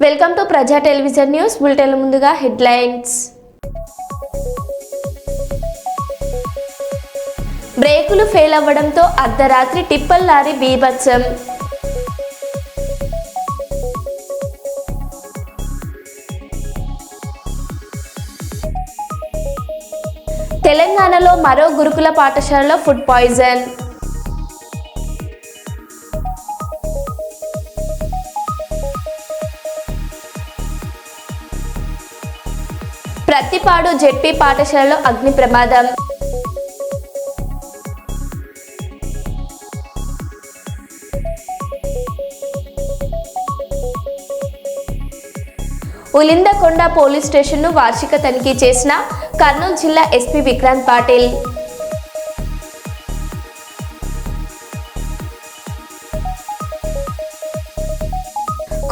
Welcome to ప్రజా television news bulletin. ముందుగా headlines. బ్రేకులు ఫెయిల్ అవ్వడంతో అర్ధరాత్రి టిప్పర్ లారీ బీభత్సం. తెలంగాణలో మరో గురుకుల పాఠశాలలో ఫుడ్ పాయిజన్. ప్రతిపాడు జెడ్పీ పాఠశాలలో అగ్ని ప్రమాదం. ఉలిందకొండ పోలీస్ స్టేషన్ను వార్షిక తనిఖీ చేసిన కర్నూలు జిల్లా ఎస్పీ విక్రాంత్ పాటిల్.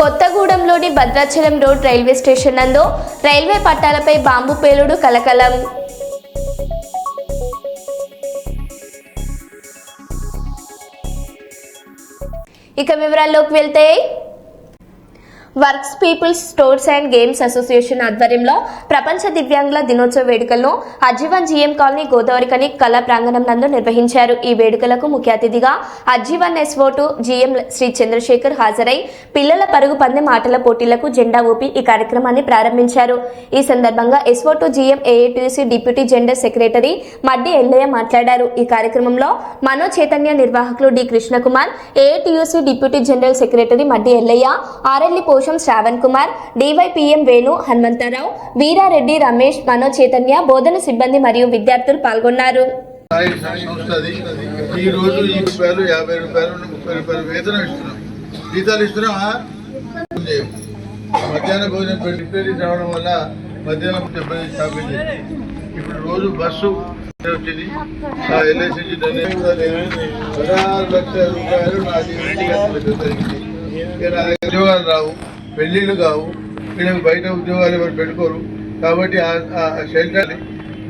కొత్తగూడెంలోని భద్రాచలం రోడ్ రైల్వే స్టేషన్ నందు రైల్వే పట్టాలపై బాంబు పేలుడు కలకలం. ఇక వివరాల్లోకి వెళ్తే, works peoples stores and games association ఆధ్వర్యంలో ప్రపంచ దివ్యాంగుల దినోత్సవ వేడుకలను అజ్జీవన్ జీఎం కాలనీ గోదావరికని కళా ప్రాంగణం నందు నిర్వహించారు. ఈ వేడుకలకు ముఖ్య అతిథిగా అజ్జీవన్ ఎస్ఓ2 జీఎం శ్రీ చంద్రశేఖర్ హాజరై పిల్లల పరుగు పందెం ఆటల పోటీలకు జెండా ఊపి ఈ కార్యక్రమాన్ని ప్రారంభించారు. ఈ సందర్భంగా ఎస్ఓ2 GM AITUC deputy general secretary Maddi Yellaiah మాట్లాడారు. ఈ కార్యక్రమంలో మనో చైతన్య నిర్వాహకులు D Krishnakumar, AITUC deputy general secretary Maddi Yellaiah, RLE Shravan Kumar, DYPM Venu, Hanumantharao, Veerareddy, Ramesh, Mano Chaitanya, బోధన సిబ్బంది మరియు విద్యార్థులు పాల్గొన్నారు. మధ్యాహ్న భోజనం రిపేరీ రావడం వల్ల మధ్యాహ్నం ఇప్పుడు రోజు బస్సు వచ్చింది. ఎల్ఐసి 16 లక్షల రూపాయలు నా ఉద్యోగాలు రావు, పెళ్లిళ్ళు కావు, వీళ్ళకి బయట ఉద్యోగాలు ఎవరు పెట్టుకోరు. కాబట్టి ఆ షెల్టర్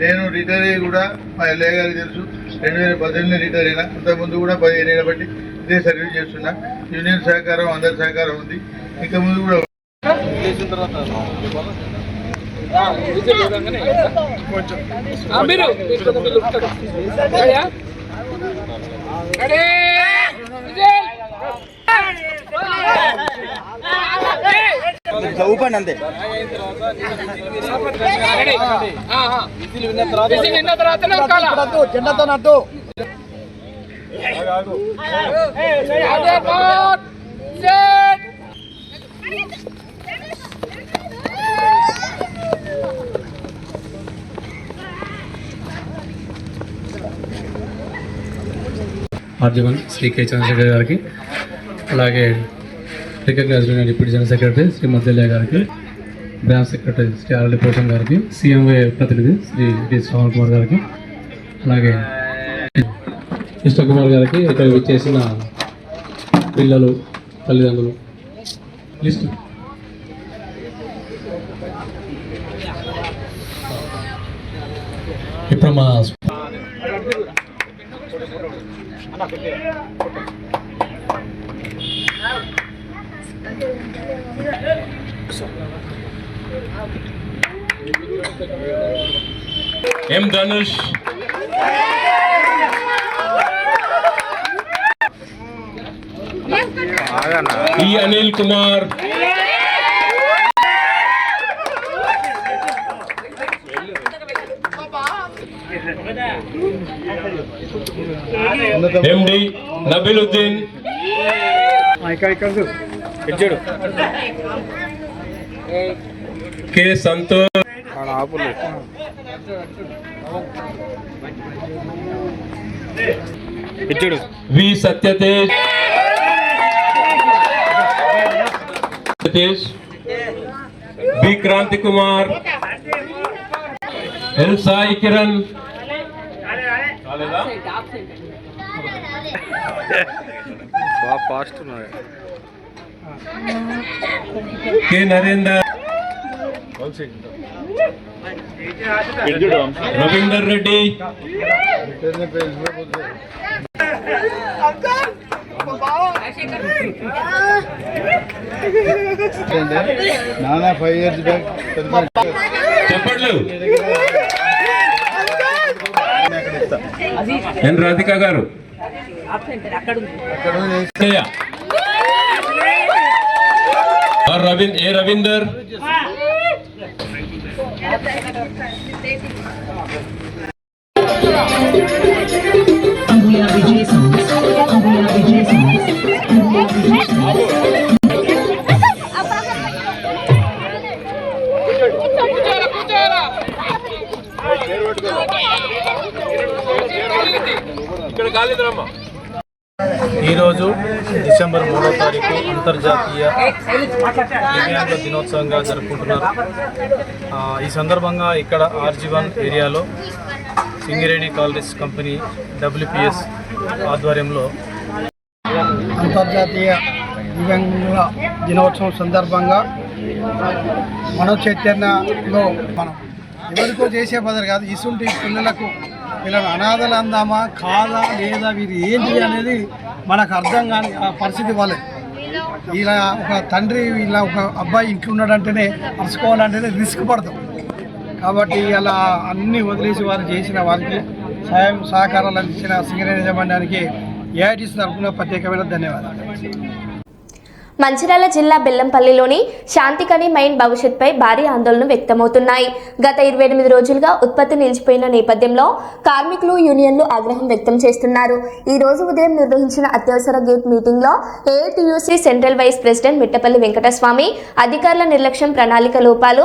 నేను రిటైర్ అయ్యి కూడా మా ఎల్ఐ గారికి తెలుసు. 2018 రిటైర్ అయినా, అంతకుముందు కూడా 15 ఏళ్ళ బట్టి ఇదే సర్వీస్ చేస్తున్నా. యూనియన్ సహకారం, అందరి సహకారం ఉంది. ఇంకా ముందు కూడా ఊపండి అంతే. జెండాతో నట్టు ఆర్జీవన్ శ్రీ కె చంద్రశేఖర్ గారికి, అలాగే recognised deputy general secretary Shri Maddellaiah గారికి, branch secretary Shri RLE Poshan గారికి, సిఎంఏ ప్రతినిధి శ్రీ డి శ్రావణ్ కుమార్ గారికి, అలాగే కృష్ణకుమార్ గారికి, ఇక్కడ విచ్చేసిన పిల్లలు, తల్లిదండ్రులు లిస్టు ఇప్పుడు మా M Dhanush, E Anil Kumar, MD Nabeeluddin, K Santosh, V Satyatej, B Kranti Kumar, L Sai Kiran, K Narender, Ravinder Reddy, నానా 5 years బ్యాక్ చెప్పట్లు ఎన్ రాధిక గారు రవీందర్ ఈరోజు డిసెంబర్ 3వ తారీఖు అంతర్జాతీయ దివ్యాంగుల దినోత్సవంగా జరుపుకుంటున్నారు. ఈ సందర్భంగా ఇక్కడ RG1 ఏరియాలో సింగరేణి కాలరీస్ కంపెనీ WPS ఆధ్వర్యంలో అంతర్జాతీయ దివ్యాంగుల దినోత్సవం సందర్భంగా మనో చైతన్యలో మనం ఎవరికో చేసే బదులు కాదు, ఇసుంటి పిల్లలకు వీళ్ళని అనాథలు అందామా కాదా లేదా వీరు ఏంటి అనేది మనకు అర్థం కాని ఆ పరిస్థితి వాళ్ళది. ఇలా ఒక తండ్రి ఇలా ఒక అబ్బాయి ఇంట్లో ఉన్నాడంటేనే అరుచుకోవాలంటేనే రిస్క్ పడతాం. కాబట్టి అలా అన్నీ వదిలేసి వారు చేసిన వారికి సహకారాలు అందించిన సింగరేణి యాజమాన్యానికి ఏఐటీసీ తరఫున ప్రత్యేకమైన ధన్యవాదాలు. మంచిర్యాల జిల్లా బెల్లంపల్లిలోని శాంతికని మైన్ భవిష్యత్పై భారీ ఆందోళనలు వ్యక్తమవుతున్నాయి. గత 28 రోజులుగా ఉత్పత్తి నిలిచిపోయిన నేపథ్యంలో కార్మికులు యూనియన్లు ఆగ్రహం వ్యక్తం చేస్తున్నారు. ఈ రోజు ఉదయం నిర్వహించిన అత్యవసర గేట్ మీటింగ్ లో AITUC central vice president Mittapalli Venkataswamy అధికారుల నిర్లక్ష్యం, ప్రణాళిక లోపాలు,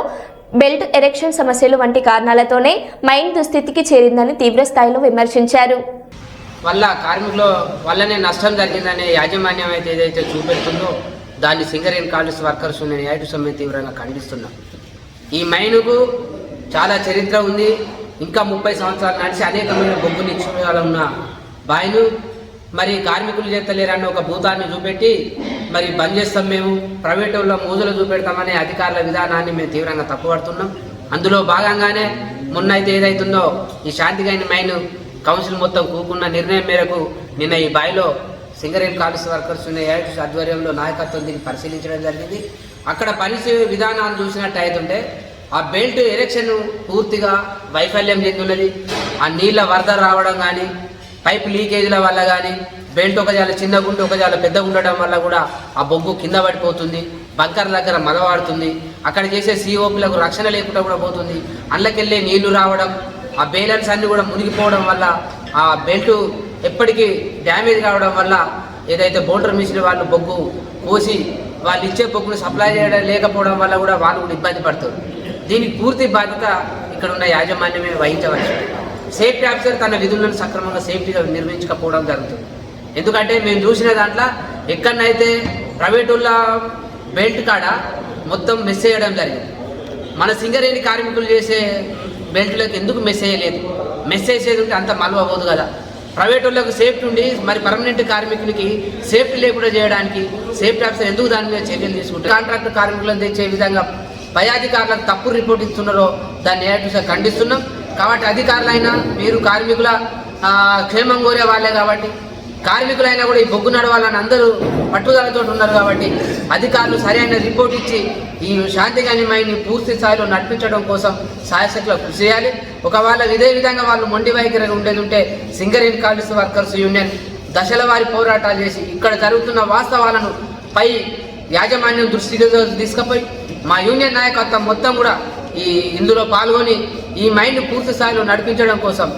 బెల్ట్ ఎరెక్షన్ సమస్యలు వంటి కారణాలతోనే మైన్ దుస్థితికి చేరిందని తీవ్ర స్థాయిలో విమర్శించారు. వల్ల కార్మికుల వల్లనే నష్టం జరిగిందనే యాజమాన్యం అయితే ఏదైతే చూపెడుతుందో దాన్ని సింగరేణి కాలరీస్ వర్కర్స్ నేను ఏఐటీ సమ్మె తీవ్రంగా ఖండిస్తున్నాం. ఈ మైనుకు చాలా చరిత్ర ఉంది. ఇంకా 30 సంవత్సరాలు నడిచి అనేకమైన బొగ్గు నిక్షేపాలు ఉన్న బాయిను మరి కార్మికులు చేస్తలేరన్న ఒక భూతాన్ని చూపెట్టి మరి బంద్ చేస్తాం, మేము ప్రైవేట్ వాళ్ళ మోజులు చూపెడతామనే అధికారుల విధానాన్ని మేము తీవ్రంగా తప్పుపడుతున్నాం. అందులో భాగంగానే మొన్న అయితే ఏదైతుందో ఈ శాంతిగాని మైను కౌన్సిల్ మొత్తం కూకున్న నిర్ణయం మేరకు నిన్న ఈ బాయిలో సింగరేణి కాలరీస్ వర్కర్స్ ఏఐటీ ఆధ్వర్యంలో నాయకత్వం దీన్ని పరిశీలించడం జరిగింది. అక్కడ పని విధానాలు చూసినట్టు అవుతుంటే ఆ బెల్ట్ ఎరెక్షన్ పూర్తిగా వైఫల్యం చెందున్నది. ఆ నీళ్ళ వరద రావడం కానీ, పైప్ లీకేజీల వల్ల కానీ, బెల్ట్ ఒక జాల చిన్నగా ఉండి ఒక జాల పెద్దగా ఉండడం వల్ల కూడా ఆ బొగ్గు కింద పడిపోతుంది, బంకర్ దగ్గర మగవాడుతుంది, అక్కడ చేసే సిఓపిలకు రక్షణ లేకుండా కూడా పోతుంది. అందులోకెళ్ళే నీళ్లు రావడం, ఆ బేలన్స్ అన్ని కూడా మునిగిపోవడం వల్ల ఆ బెల్ట్ ఎప్పటికీ డ్యామేజ్ కావడం వల్ల ఏదైతే బోల్డర్ మిషన్ వాళ్ళు బొగ్గు కోసి వాళ్ళు ఇచ్చే బొగ్గును సప్లై చేయడం లేకపోవడం వల్ల కూడా వాళ్ళు కూడా ఇబ్బంది పడుతుంది. దీనికి పూర్తి బాధ్యత ఇక్కడ ఉన్న యాజమాన్యమే వహించవచ్చు. సేఫ్టీ ఆఫీసర్ తన విధులను సక్రమంగా సేఫ్టీగా నిర్వహించకపోవడం జరుగుతుంది. ఎందుకంటే మేము చూసిన దాంట్లో ఎక్కడనైతే ప్రైవేట్ వాళ్ళ బెల్ట్ కాడ మొత్తం మెస్ చేయడం జరిగింది. మన సింగరేణి కార్మికులు చేసే బెల్ట్లకు ఎందుకు మెస్ చేయలేదు? మెస్ చేసేది ఉంటే అంత మలువ అవ్వదు కదా. ప్రైవేట్ వాళ్ళకు సేఫ్టీ ఉండి మరి పర్మనెంట్ కార్మికులకి సేఫ్టీ లేకుండా చేయడానికి సేఫ్టీ ఆఫీసర్ ఎందుకు దాని మీద చర్యలు తీసుకుంటారు? కాంట్రాక్ట్ కార్మికులను తెచ్చే విధంగా పై అధికారులకు తప్పు రిపోర్ట్ ఇస్తున్నారో దాన్ని ఏఐటీసీ ఖండిస్తున్నాం. కాబట్టి అధికారులైనా మీరు కార్మికుల క్షేమం కోరే వాళ్ళే కాబట్టి, కార్మికులైనా కూడా ఈ బొగ్గు నడవాలని అందరూ పట్టుదలతో ఉన్నారు కాబట్టి అధికారులు సరైన రిపోర్ట్ ఇచ్చి ఈ శాంతిగాని మైన్ని పూర్తి స్థాయిలో నడిపించడం కోసం సాయశక్తులు కృషి చేయాలి. ఒకవేళ ఇదే విధంగా వాళ్ళు మొండి వైఖరిగా ఉండేది ఉంటే సింగరేణి కాలరీస్ వర్కర్స్ యూనియన్ దశల వారి పోరాటాలు చేసి ఇక్కడ జరుగుతున్న వాస్తవాలను పై యాజమాన్యం దృష్టికి తీసుకుపోయి మా యూనియన్ నాయకత్వం మొత్తం కూడా ఇందులో పాల్గొని ఈ మైండ్ పూర్తి స్థాయిలో నడిపించడం కోసం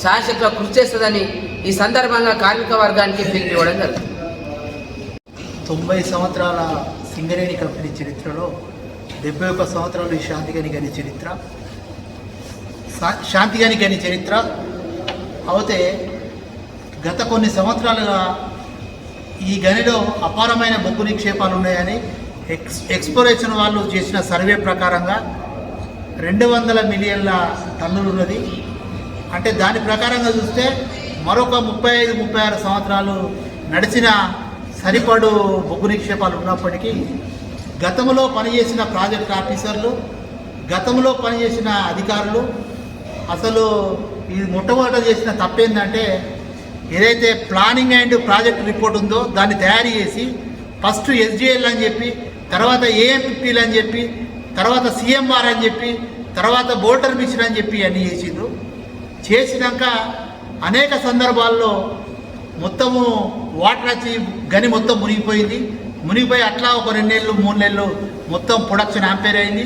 శాశ్వతంగా కృషి చేస్తుందని ఈ సందర్భంగా కార్మిక వర్గానికి పిలుపునివ్వడం జరుగుతుంది. 90 సంవత్సరాల సింగరేణి కంపెనీ చరిత్రలో 71 సంవత్సరాలు ఈ శాంతిగాని గని చరిత్ర. శాంతిగాని గని చరిత్ర అయితే గత కొన్ని సంవత్సరాలుగా ఈ గనిలో అపారమైన బొగ్గు నిక్షేపాలు ఉన్నాయని ఎక్స్ప్లోరేషన్ వాళ్ళు చేసిన సర్వే ప్రకారంగా 200 మిలియన్ల టన్నులు ఉన్నది. అంటే దాని ప్రకారంగా చూస్తే మరొక 35-36 సంవత్సరాలు నడిచిన సరిపడు బొగ్గు నిక్షేపాలు ఉన్నప్పటికీ గతంలో పనిచేసిన ప్రాజెక్ట్ ఆఫీసర్లు, గతంలో పనిచేసిన అధికారులు అసలు ఈ మొట్టమొదట చేసిన తప్పేందంటే ఏదైతే ప్లానింగ్ అండ్ ప్రాజెక్ట్ రిపోర్ట్ ఉందో దాన్ని తయారు చేసి ఫస్ట్ ఎస్డిఎల్ అని చెప్పి, తర్వాత ఏఎంపీలు అని చెప్పి, తర్వాత సిఎంఆర్ అని చెప్పి, తర్వాత బోల్టర్ మిషన్ అని చెప్పి అన్నీ చేసిండ్రు. చేసినాక అనేక సందర్భాల్లో మొత్తము వాటర్ వచ్చి గని మొత్తం మునిగిపోయి అట్లా ఒక 2 నెలలు 3 నెలలు మొత్తం ప్రొడక్షన్ ఆంపేర్ అయింది.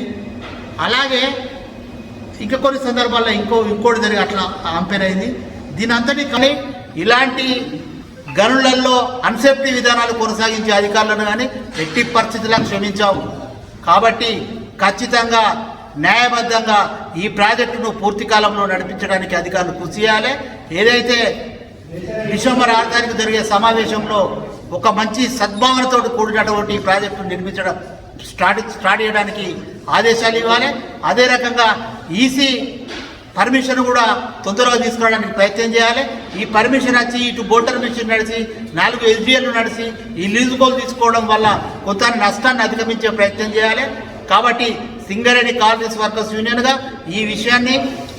అలాగే ఇంకా కొన్ని సందర్భాల్లో ఇంకోటి జరిగి అట్లా ఆంపేర్ అయింది. దీని అంతటి కానీ ఇలాంటి గనులలో అన్సేఫ్టీ విధానాలు కొనసాగించే అధికారులను కానీ ఎట్టి పరిస్థితులను క్షమించాము. కాబట్టి ఖచ్చితంగా న్యాయబద్ధంగా ఈ ప్రాజెక్టును పూర్తి కాలంలో నడిపించడానికి అధికారులు కృషి చేయాలి. ఏదైతే డిసెంబర్ 6 తారీఖు జరిగే సమావేశంలో ఒక మంచి సద్భావనతో కూడినటువంటి ఈ ప్రాజెక్టును నిర్మించడం స్టార్ట్ చేయడానికి ఆదేశాలు ఇవ్వాలి. అదే రకంగా ఈసీ పర్మిషన్ కూడా తొందరగా తీసుకురావడానికి ప్రయత్నం చేయాలి. ఈ పర్మిషన్ వచ్చి ఇటు బోటర్ మిషన్ నడిచి 4 ఎస్డిఎల్లు నడిచి ఈ లీజుకోలు తీసుకోవడం వల్ల కొంత నష్టాన్ని అధిగమించే ప్రయత్నం చేయాలి. కాబట్టి సింగరేణి కాలనీస్ వర్కర్స్ యూనియన్గా ఈ విషయాన్ని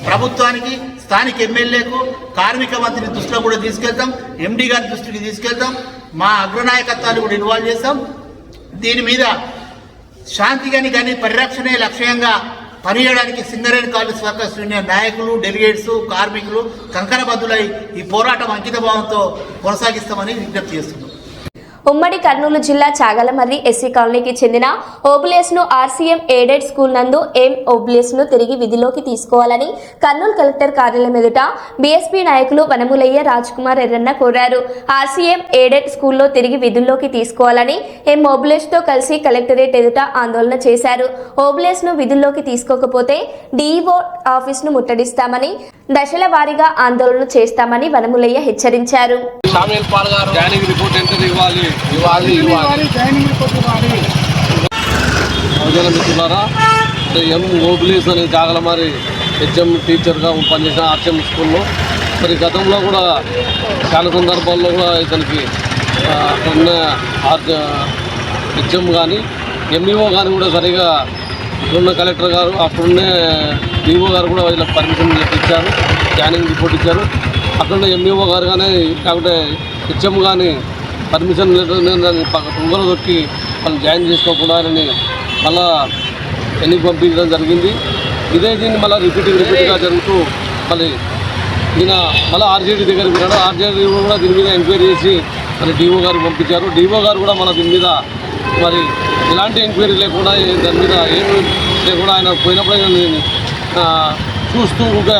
ప్రభుత్వానికి, స్థానిక ఎమ్మెల్యేకు, కార్మిక మంత్రి దృష్టిలో కూడా తీసుకెళ్తాం, ఎండీ గారి దృష్టికి తీసుకెళ్తాం, మా అగ్రనాయకత్వాన్ని కూడా ఇన్వాల్వ్ చేస్తాం. దీని మీద శాంతిగాని కానీ పరిరక్షణే లక్ష్యంగా పనిచేయడానికి సింగరేణి కాలనీస్ వర్కర్స్ యూనియన్ నాయకులు, డెలిగేట్స్, కార్మికులు కంకణబద్దులై ఈ పోరాటం అంకిత భావంతో కొనసాగిస్తామని విజ్ఞప్తి చేస్తున్నాం. ఉమ్మడి కర్నూలు జిల్లా చాగలమర్రి ఎస్సీ కాలనీకి చెందిన ఓబులేస్ను ఆర్సీఎం ఎయిడెడ్ స్కూల్ నందు ఓబులేస్ను తిరిగి విధిలోకి తీసుకోవాలని కర్నూలు కలెక్టర్ కార్యాలయం ఎదుట బీఎస్పీ నాయకులు వనములయ్య రాజ్కుమార్ ఎర్రన్న కోరారు. ఆర్సీఎం ఎయిడెడ్ స్కూల్లో తిరిగి విధుల్లోకి తీసుకోవాలని ఓబులేస్తో కలిసి కలెక్టరేట్ ఎదుట ఆందోళన చేశారు. ఓబులేస్ను విధుల్లోకి తీసుకోకపోతే డీఈఓ ఆఫీసును ముట్టడిస్తామని, దశల వారీగా ఆందోళన చేస్తామని వనములయ్య హెచ్చరించారు. మిత్రులారా, ఓబులేస్ అనే జాగలమారి హెచ్ఎం టీచర్గా పనిచేసిన ఆర్సీఎం స్కూల్లో మరి గతంలో కూడా చాలా సందర్భాల్లో కూడా ఇతనికి ఉన్న హెచ్ఎం కానీ ఎంఈఓ కానీ కూడా సరిగా ఇప్పుడున్న కలెక్టర్ గారు, అప్పుడున్న డిఓ గారు కూడా వీళ్ళకి పర్మిషన్ ఇచ్చారు, జాయినింగ్ రిపోర్ట్ ఇచ్చారు. అట్లనే ఎంఈఓ గారు కానీ కాకపోతే హెచ్ఎం కానీ పర్మిషన్ తుంగలో దొక్కి వాళ్ళు జాయిన్ చేసుకోకుండా ఆయనని మళ్ళా ఎన్నిక పంపించడం జరిగింది. ఇదే దీన్ని మళ్ళీ రిపీట్గా జరుగుతూ మళ్ళీ ఈయన మళ్ళీ ఆర్జేడీ దగ్గరికి వెళ్ళాడు. ఆర్జేడీ కూడా దీని మీద ఎంక్వైరీ చేసి మరి డిఓ గారు పంపించారు. డిఓ గారు కూడా మన దీని మీద మరి ఎలాంటి ఎంక్వైరీ లేకుండా దాని మీద ఏమి లేకుండా ఆయన పోయినప్పుడు చూస్తూ ఉంటే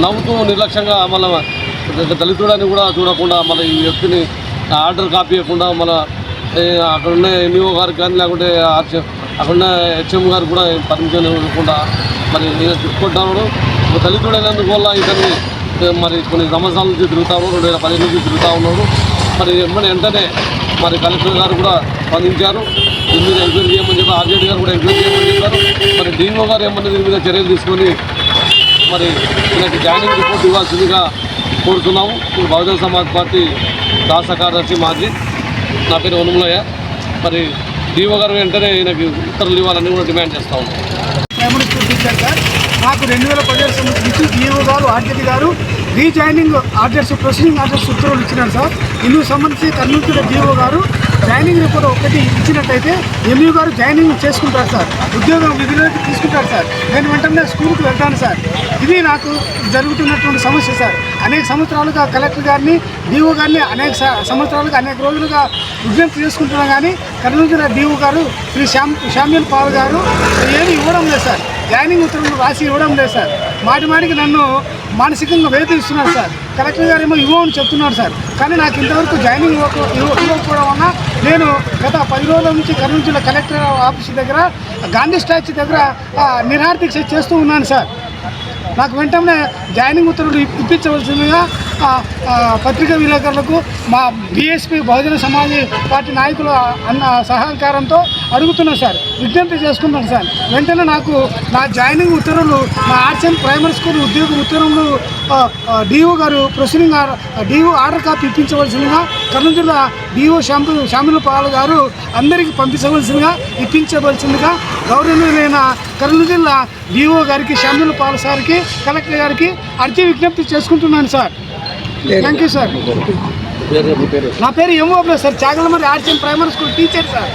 నవ్వుతూ నిర్లక్ష్యంగా మళ్ళీ దళితుడని కూడా చూడకుండా మళ్ళీ ఈ వ్యక్తిని ఆర్డర్ కాపీ ఇవ్వకుండా మళ్ళీ అక్కడున్న ఎంఈఓ గారికి కానీ లేకుంటే అక్కడున్న హెచ్ఎం గారు కూడా పర్మిషన్ ఇవ్వకుండా మరి ఈయన తిప్పుకుంటున్నాడు. దళితుడైనందుకు వల్ల ఇతన్ని మరి కొన్ని సంవత్సరాల నుంచి తిరుగుతా ఉన్నాడు, 2015 నుంచి తిరుగుతూ ఉన్నాడు. మరి వెంటనే మరి కలెక్టర్ గారు కూడా స్పందించారు. దీని మీద ఎంక్వైరీ చేయమని చెప్పి ఆర్జేడీ గారు కూడా ఎంక్వైరీ చేయమని చెప్పారు. మరి డిఓ గారు ఏమన్నా దీని మీద చర్యలు తీసుకొని మరి ఈయనకి జాయినింగ్ రిపోర్ట్ ఇవ్వాల్సిందిగా కోరుతున్నాము. బహుజన సమాజ్ పార్టీ రాష్ట్ర కార్యదర్శి మాజీ, నా పేరు వనములయ్య. మరి డిఓ గారు వెంటనే ఈయనకి ఉత్తర్వులు ఇవ్వాలని కూడా డిమాండ్ చేస్తూ ఉన్నాం. నాకు 2017 సంబంధించి డిఓ గారు, ఆర్జేడీ గారు రీజాయినింగ్ ఆర్డర్స్, ప్రొసీడింగ్ ఆర్డర్స్ ఉత్తర్వులు ఇచ్చినారు సార్. ఇందుకు సంబంధించి కర్నూలు డిఓ గారు జాయినింగ్ రిపోర్ట్ ఒకటి ఇచ్చినట్టయితే ఎంఈఓ గారు జాయినింగ్ చేసుకుంటారు సార్, ఉద్యోగం విధులకు తీసుకుంటారు సార్. నేను వెంటనే స్కూల్కి వెళ్తాను సార్. ఇది నాకు జరుగుతున్నటువంటి సమస్య సార్. అనేక సంవత్సరాలుగా కలెక్టర్ గారిని, డిఓ గారిని అనేక సంవత్సరాలుగా అనేక రోజులుగా విజ్ఞప్తి చేసుకుంటున్నా కానీ కర్నూలు జిల్లా డిఓ గారు శ్రీ శామ్యూల్ పాల్ గారు ఏమి ఇవ్వడం లేదు సార్. జాయినింగ్ ఉత్తర్వులు రాసి ఇవ్వడం లేదు సార్. మాటికి నన్ను మానసికంగా వేధిస్తున్నారు సార్. కలెక్టర్ గారు ఏమో ఇవ్వమని చెప్తున్నారు సార్. కానీ నాకు ఇంతవరకు జాయినింగ్ ఇవ్వకపోవడం వల్ల నేను గత 10 రోజుల నుంచి కర్నూలు జిల్లా కలెక్టర్ ఆఫీస్ దగ్గర గాంధీ స్టాచ్యూ దగ్గర నిరాహార దీక్ష చేస్తూ ఉన్నాను సార్. నాకు వెంటనే జాయినింగ్ ఉత్తర్వులు ఇప్పించవలసిందిగా పత్రికా విలేకరులకు మా బీఎస్పీ బహుజన సమాజ్ పార్టీ నాయకుల సహకారంతో అడుగుతున్నాను సార్, విజ్ఞప్తి చేసుకుంటాను సార్. వెంటనే నాకు నా జాయినింగ్ ఉత్తర్వులు, నా ఆర్ట్స్ ప్రైమరీ స్కూల్ ఉద్యోగ ఉత్తర్వులు డిఓ గారు ప్రొసీడింగ్ డిఓ ఆర్డర్ కాపీ ఇప్పించవలసిందిగా కర్నూలు జిల్లా డిఓ శామ్యూల్ పాల్ గారు అందరికీ ఇప్పించవలసిందిగా గౌరవనీయులైన కర్నూలు జిల్లా డిఓ గారికి, శామ్యూల్ పాల్ సార్కి, కలెక్టర్ గారికి అర్జీ విజ్ఞప్తి చేసుకుంటున్నాను సార్. Thank you sir. నా పేరు MO sir, Chagalamarri arts primary school teacher sir.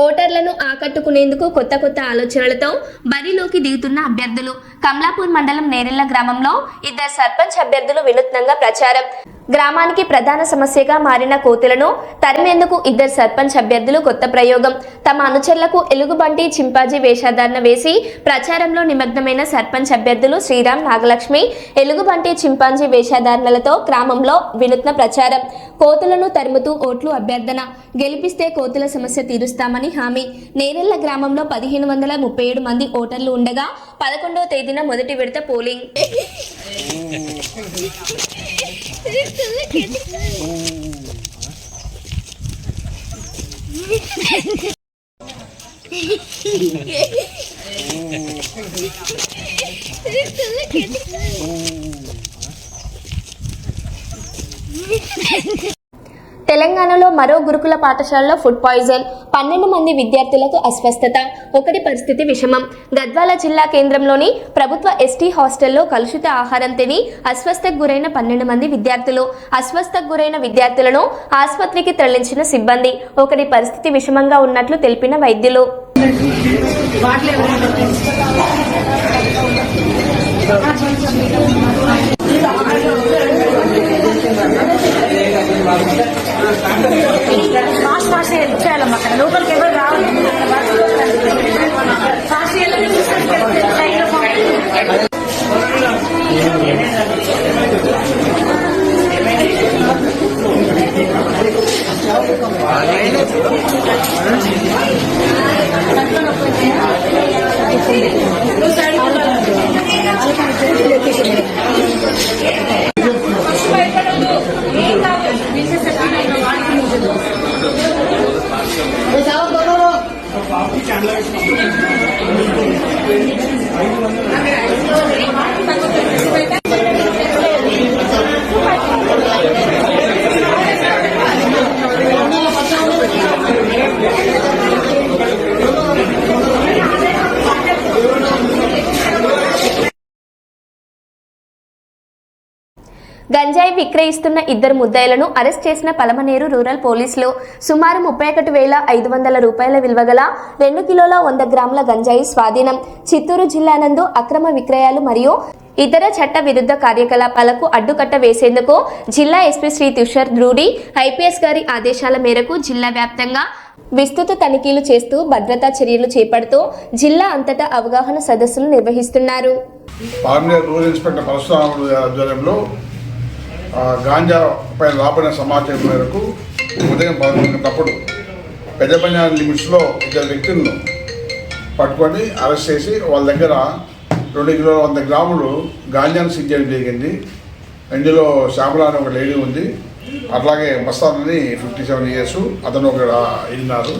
ఓటర్లను ఆకట్టుకునేందుకు కొత్త కొత్త ఆలోచనలతో బరిలోకి దిగుతున్న అభ్యర్థులు. కమలాపూర్ మండలం నేరెళ్ల గ్రామంలో ఇద్దరు సర్పంచ్ అభ్యర్థులు వినూత్నంగా ప్రచారం. గ్రామానికి ప్రధాన సమస్యగా మారిన కోతులను తరిమేందుకు ఇద్దరు సర్పంచ్ అభ్యర్థులు కొత్త ప్రయోగం. తమ అనుచరులకు ఎలుగుబంటి చింపాజీ వేషధారణ వేసి ప్రచారంలో నిమగ్నమైన సర్పంచ్ అభ్యర్థులు శ్రీరామ్, నాగలక్ష్మి ఎలుగుబంటి చింపాంజీ వేషధారణలతో గ్రామంలో వినూత్న ప్రచారం. కోతులను తరుముతూ ఓట్లు అభ్యర్థన. గెలిపిస్తే కోతుల సమస్య తీరుస్తామని హామీ. నేరెళ్ల గ్రామంలో 1537 మంది ఓటర్లు ఉండగా 11వ తేదీన మొదటి విడత పోలింగ్. తెలంగాణలో మరో గురుకుల పాఠశాలలో ఫుడ్ పాయిజన్. 12 మంది విద్యార్థులకు అస్వస్థత. ఒకటి పరిస్థితి విషమం. గద్వాల జిల్లా కేంద్రంలోని ప్రభుత్వ ఎస్టీ హాస్టల్లో కలుషిత ఆహారం తిని అస్వస్థకు గురైన 12 మంది విద్యార్థులు. అస్వస్థకు గురైన విద్యార్థులను ఆసుపత్రికి తరలించిన సిబ్బంది. ఒకటి పరిస్థితి విషమంగా ఉన్నట్లు తెలిపిన వైద్యులు. లోపలికి ఎవరు రావాలి. గంజాయి విక్రయిస్తున్న ఇద్దరు ముద్దాయిలను అరెస్ట్ చేసిన పలమనేరు రూరల్ పోలీసులు. సుమారు 31,500 రూపాయల విలువ గల 2 కిలోల 100 గ్రాముల గంజాయి స్వాధీనం. చిత్తూరు జిల్లా నందు అక్రమ విక్రయాలు మరియు ఇతర చట్ట విరుద్ధ కార్యకలాపాలకు అడ్డుకట్ట వేసేందుకు జిల్లా ఎస్పీ శ్రీ తుషార్ ద్రూడి ఐపీఎస్ గారి ఆదేశాల మేరకు జిల్లా వ్యాప్తంగా విస్తృత తనిఖీలు చేస్తూ భద్రతా చర్యలు చేపడుతూ జిల్లా అంతటా అవగాహన సదస్సులు నిర్వహిస్తున్నారు. గాంజా పైన రాబడిన సమాచారం మేరకు ఉదయం 11 గంటలప్పుడు పెద్దపల్లి లిమిట్స్లో ఇద్దరు వ్యక్తులను పట్టుకొని అరెస్ట్ చేసి వాళ్ళ దగ్గర 2 కిలోల 100 గ్రాములు గాంజాను సీజ్ చేయడం జరిగింది. ఇందులో శ్యామల అని ఒక లేడీ ఉంది, అట్లాగే మస్తాన్ అని 57 years అతను ఒక ఉన్నారు.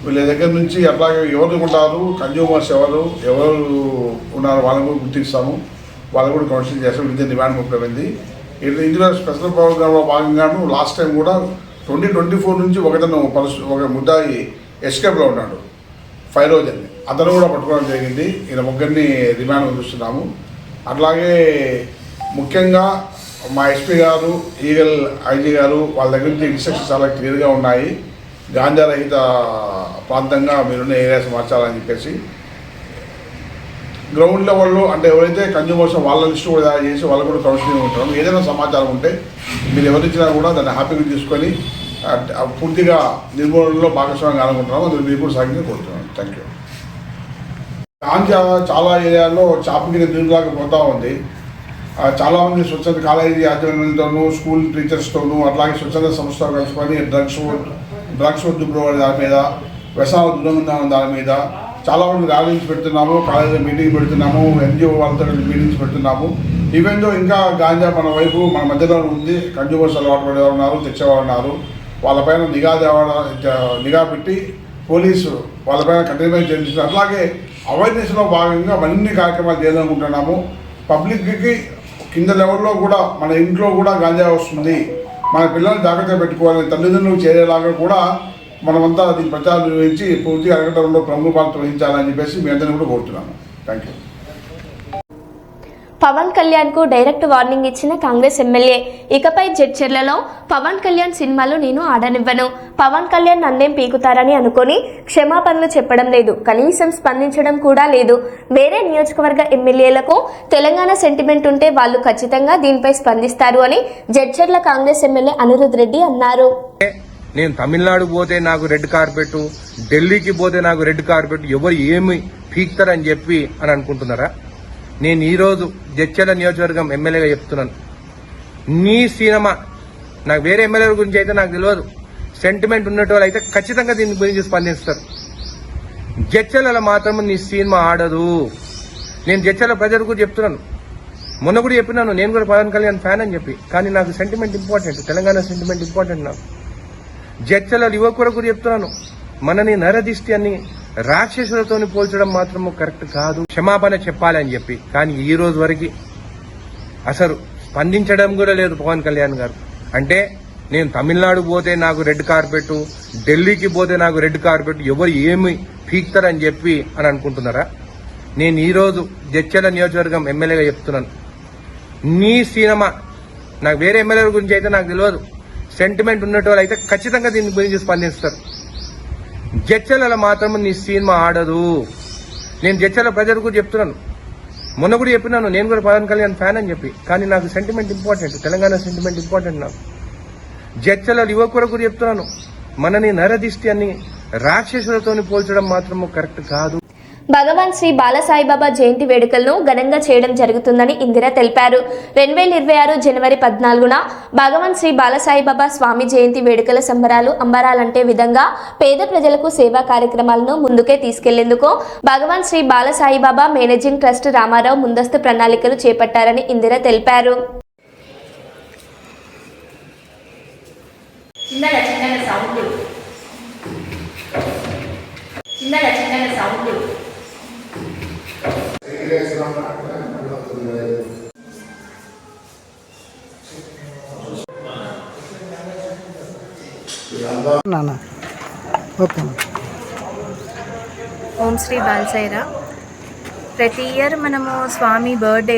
వీళ్ళ దగ్గర నుంచి అట్లాగే ఎవరు ఉంటారు, కన్జ్యూమర్స్ ఎవరు ఉన్నారు వాళ్ళని కూడా గుర్తిస్తాము, వాళ్ళని కూడా కౌన్సిలింగ్ చేస్తాం. విత్ డిమాండ్ ముప్పైంది. ఇందులో స్పెషల్ ప్రోగ్రాంలో భాగంగాను లాస్ట్ టైం కూడా 2024 నుంచి ఒక ముద్దాయి ఎస్కేప్లో ఉన్నాడు, ఫైరోజ్ అని, అతను కూడా పట్టుకోవడం జరిగింది. ఈయన ముగ్గురిని రిమాండ్ చూస్తున్నాము. అట్లాగే ముఖ్యంగా మా ఎస్పీ గారు, ఈగల్ ఐజీ గారు వాళ్ళ దగ్గర నుంచి ఇన్స్ట్రక్షన్స్ చాలా క్లియర్గా ఉన్నాయి. గాంజా రహిత ప్రాంతంగా మీరున్న ఏరియాస్ మార్చాలని చెప్పేసి గ్రౌండ్ లెవెల్లో అంటే ఎవరైతే కన్జ్యూమర్స్ వాళ్ళ లిస్టు కూడా తయారు చేసి వాళ్ళు కూడా కౌన్సిలింగ్ ఉంటారు. ఏదైనా సమాచారం ఉంటే మీరు ఎవరిచ్చినా కూడా దాన్ని హ్యాపీగా తీసుకొని పూర్తిగా నిర్మూలనలో భాగస్వామ్యంగా అనుకుంటున్నాము. అందులో మీరు కూడా సాగించి కోరుతున్నాను. Thank you. గాంజా చాలా ఏరియాల్లో చాపగిరి నిరులాగా పోతూ ఉంది. చాలామంది స్వచ్ఛంద కాలేజీ యాజమాన్యంతోనూ స్కూల్ టీచర్స్తోనూ అట్లాగే స్వచ్ఛంద సంస్థలు కలుసుకొని డ్రగ్స్ వద్దు దాని మీద, వ్యసనాలు దూరంగా దాని మీద చాలామంది ర్యాలీస్ పెడుతున్నాము, కాలేజీలో మీటింగ్ పెడుతున్నాము, ఎన్జిఓ వాళ్ళతో మీటింగ్స్ పెడుతున్నాము. ఈవెన్ దో ఇంకా గాంజా మన వైపు మన మధ్యలో ఉంది. కన్జ్యూమర్స్ అలవాటు పడేవారు ఉన్నారు, తెచ్చేవారు ఉన్నారు. వాళ్ళపైన నిఘా పెట్టి పోలీసు వాళ్ళపైన కంటైన్మెంట్ చేయించారు. అట్లాగే అవేర్నెస్లో భాగంగా అన్ని కార్యక్రమాలు చేయాలనుకుంటున్నాము. పబ్లిక్కి కింద లెవెల్లో కూడా మన ఇంట్లో కూడా గాంజా వస్తుంది, మన పిల్లల్ని జాగ్రత్తగా పెట్టుకోవాలని తల్లిదండ్రులకు చేరేలాగా కూడా మనమంతా దీని ప్రచారం నిర్వహించి పూర్తిగా అడగడంలో ప్రముఖ పాత్ర వహించాలని చెప్పేసి మీ అందరినీ కూడా కోరుతున్నాను. Thank you. పవన్ కళ్యాణ్ కు డైరెక్ట్ వార్నింగ్ ఇచ్చిన కాంగ్రెస్ ఎమ్మెల్యే. ఇకపై జడ్చర్లలో పవన్ కళ్యాణ్ సినిమాలు నేను ఆడనివ్వను. పవన్ కళ్యాణ్ నన్నేం పీకుతారని అనుకొని క్షమాపణలు చెప్పడం లేదు, కనీసం స్పందించడం కూడా లేదు. వేరే నియోజకవర్గ ఎమ్మెల్యేలకు తెలంగాణ సెంటిమెంట్ ఉంటే వాళ్ళు ఖచ్చితంగా దీనిపై స్పందిస్తారు అని జడ్చర్ల కాంగ్రెస్ ఎమ్మెల్యే అనిరుద్ రెడ్డి అన్నారు. నేను తమిళనాడు పోతే నాకు రెడ్ కార్పెట్, ఢిల్లీకి పోతే నాకు రెడ్ కార్పెట్, ఎవరు ఏమి పీక్తారని చెప్పి అని అనుకుంటున్నారా? నేను ఈరోజు జడ్చర్ల నియోజకవర్గం ఎమ్మెల్యేగా చెప్తున్నాను, నీ సినిమా నాకు వేరే ఎమ్మెల్యేల గురించి అయితే నాకు తెలియదు, సెంటిమెంట్ ఉన్నట్టు అయితే ఖచ్చితంగా దీని గురించి స్పందిస్తారు. జడ్చర్ల మాత్రం నీ సినిమా ఆడదు. నేను జడ్చర్ల ప్రజలకు చెప్తున్నాను, మొన్న కూడా చెప్పినాను, నేను కూడా పవన్ కళ్యాణ్ ఫ్యాన్ అని చెప్పి, కానీ నాకు sentiment important, Telangana sentiment important. నాకు జడ్చర్ల యువకులకు కూడా చెప్తున్నాను, మనని నరదిష్టి అని రాక్షసులతో పోల్చడం మాత్రము కరెక్ట్ కాదు, క్షమాపణ చెప్పాలని చెప్పి. కానీ ఈ రోజు వరకు అసలు స్పందించడం కూడా లేదు పవన్ కళ్యాణ్ గారు. అంటే నేను తమిళనాడు పోతే నాకు రెడ్ కార్పెట్, ఢిల్లీకి పోతే నాకు రెడ్ కార్పెట్, ఎవరు ఏమి పీక్తారని చెప్పి అని అనుకుంటున్నారా? నేను ఈరోజు జడ్చర్ల నియోజకవర్గం ఎమ్మెల్యేగా చెప్తున్నాను, నీ సినిమా నాకు వేరే ఎమ్మెల్యేల గురించి అయితే నాకు తెలియదు, సెంటిమెంట్ ఉన్నట్టు అయితే ఖచ్చితంగా దీని గురించి స్పందిస్తారు. జడ్చర్ల మాత్రం నీ సినిమా ఆడదు. నేను జడ్చర్ల ప్రజలకు చెప్తున్నాను, మొన్న కూడా చెప్పినాను, నేను కూడా పవన్ కళ్యాణ్ ఫ్యాన్ అని చెప్పి, కానీ నాకు sentiment important, Telangana sentiment important. నాకు జడ్చర్ల యువకులకు కూడా చెప్తున్నాను, మనని నరదిష్టి అని రాక్షసులతో పోల్చడం మాత్రము కరెక్ట్ కాదు. భగవాన్ శ్రీ బాలసాయిబాబా జయంతి వేడుకలను ఘనంగా చేయడం జరుగుతుందని ఇందిర తెలిపారు. 2026 జనవరి 14న భగవాన్ శ్రీ బాలసాయిబాబా స్వామి జయంతి వేడుకల సంబరాలు అంబరాలంటే విధంగా పేద ప్రజలకు సేవా కార్యక్రమాలను ముందుకే తీసుకెళ్లేందుకు భగవాన్ శ్రీ బాలసాయిబాబా మేనేజింగ్ ట్రస్ట్ రామారావు ముందస్తు ప్రణాళికలు చేపట్టారని ఇందిర తెలిపారు. ఓం శ్రీ బాలసాయిరా. ప్రతి ఇయర్ మనము స్వామి బర్త్డే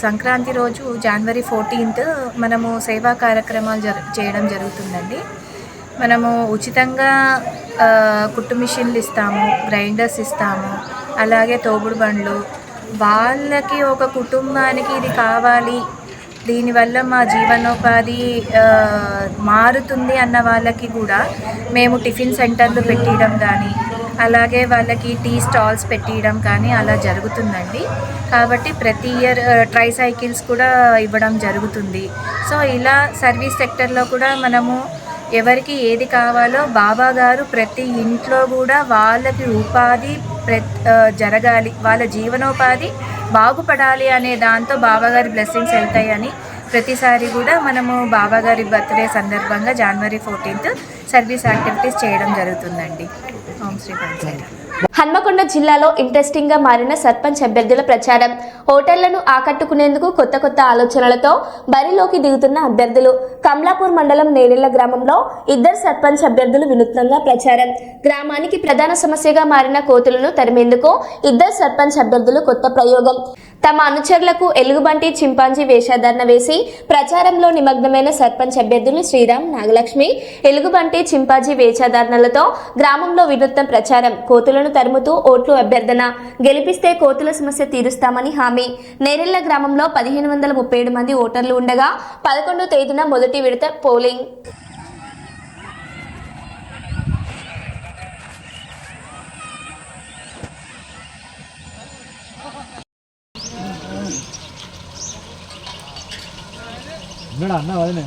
సంక్రాంతి రోజు జనవరి 14th మనము సేవా కార్యక్రమాలు చేయడం జరుగుతుందండి. మనము ఉచితంగా కుట్టు మిషన్లు ఇస్తాము, గ్రైండర్స్ ఇస్తాము, అలాగే తోపుడు బండ్లు. వాళ్ళకి ఒక కుటుంబానికి ఇది కావాలి, దీనివల్ల మా జీవనోపాధి మారుతుంది అన్న వాళ్ళకి కూడా మేము టిఫిన్ సెంటర్లు పెట్టడం కానీ, అలాగే వాళ్ళకి టీ స్టాల్స్ పెట్టడం కానీ అలా జరుగుతుందండి. కాబట్టి ప్రతి ఇయర్ ట్రై సైకిల్స్ కూడా ఇవ్వడం జరుగుతుంది. సో ఇలా సర్వీస్ సెక్టర్లో కూడా మనము ఎవరికి ఏది కావాలో బాబా గారు ప్రతి ఇంట్లో కూడా వాళ్ళకి ఉపాధి జరగాలి, వాళ్ళ జీవనోపాధి బాగుపడాలి అనే దాంతో బాబాగారి బ్లెస్సింగ్స్ వెళ్తాయని ప్రతిసారి కూడా మనము బాబాగారి బర్త్డే సందర్భంగా జనవరి 14th సర్వీస్ యాక్టివిటీస్ చేయడం జరుగుతుందండి. ఓం శ్రీ బాలసాయి. హన్మకొండ జిల్లాలో ఇంట్రెస్టింగ్ గా మారిన సర్పంచ్ అభ్యర్థుల ప్రచారం. ఓటర్లను ఆకట్టుకునేందుకు కొత్త కొత్త ఆలోచనలతో బరిలోకి దిగుతున్న అభ్యర్థులు. కమలాపూర్ మండలం నేరెళ్ల గ్రామంలో 2 సర్పంచ్ అభ్యర్థులు వినూత్నంగా ప్రచారం. గ్రామానికి ప్రధాన సమస్యగా మారిన కోతులను తరిమేందుకు 2 సర్పంచ్ అభ్యర్థులు కొత్త ప్రయోగం. తమ అనుచరులకు ఎలుగుబంటి, చింపాంజీ వేషధారణ వేసి ప్రచారంలో నిమగ్నమైన సర్పంచ్ అభ్యర్థులు శ్రీరామ్, నాగలక్ష్మి ఎలుగుబంటి, చింపాంజీ వేషధారణలతో గ్రామంలో వినూత్న ప్రచారం. కోతులను తరుముతూ ఓట్లు అభ్యర్థన. గెలిపిస్తే కోతుల సమస్య తీరుస్తామని హామీ. నేరెళ్ల గ్రామంలో 1537 మంది ఓటర్లు ఉండగా 11వ తేదీన మొదటి విడత పోలింగ్. అన్న వదిలే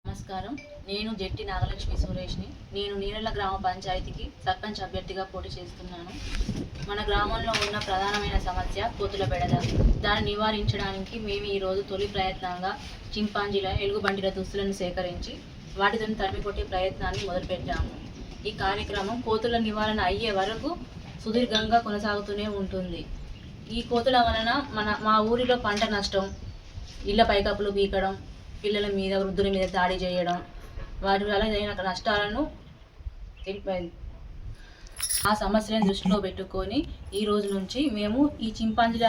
నమస్కారం, నేను జెట్టి నాగలక్ష్మి సురేష్ని. నేను నీరళ్ళ గ్రామ పంచాయతీకి సర్పంచ్ అభ్యర్థిగా పోటీ చేస్తున్నాను. మన గ్రామంలో ఉన్న ప్రధానమైన సమస్య కోతుల బెడద. దాన్ని నివారించడానికి మేము ఈరోజు తొలి ప్రయత్నంగా చింపాంజీల ఎలుగుబంటిల దుస్తులను సేకరించి వాటితో తరిమికొట్టే ప్రయత్నాన్ని మొదలుపెట్టాము. ఈ కార్యక్రమం కోతుల నివారణ అయ్యే వరకు సుదీర్ఘంగా కొనసాగుతూనే ఉంటుంది. ఈ కోతుల వలన మా ఊరిలో పంట నష్టం, ఇళ్ల పైకప్పులు పీకడం, పిల్లల మీద వృద్ధుల మీద దాడి చేయడం, వాటి వల్ల జరిగిన నష్టాలను ఆ సమస్యలను దృష్టిలో పెట్టుకొని ఈ రోజు నుంచి మేము ఈ చింపాంజీల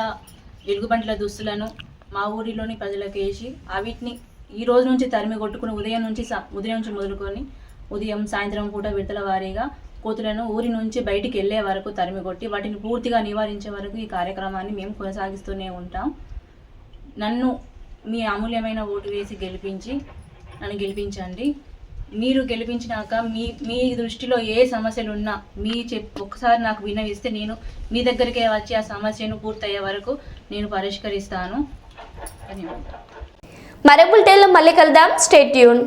వెలుగుబంటిల దుస్తులను మా ఊరిలోని ప్రజలకు వేసి వీటిని ఈ రోజు నుంచి తరిమి కొట్టుకుని ఉదయం నుంచి మొదలుకొని ఉదయం సాయంత్రం పూట విడతల వారీగా కోతులను ఊరి నుంచి బయటికి వెళ్ళే వరకు తరిమి కొట్టి వాటిని పూర్తిగా నివారించే వరకు ఈ కార్యక్రమాన్ని మేము కొనసాగిస్తూనే ఉంటాం. నన్ను మీ అమూల్యమైన ఓటు వేసి నన్ను గెలిపించండి. మీరు గెలిపించినాక మీ దృష్టిలో ఏ సమస్యలు ఉన్నా ఒక్కసారి నాకు విన్నవిస్తే నేను మీ దగ్గరికే వచ్చి ఆ సమస్యను పూర్తయ్యే వరకు నేను పరిష్కరిస్తాను. ధన్యవాదాలు. మరో బులెటిన్లో మళ్ళీ కలుద్దాం. Stay tune.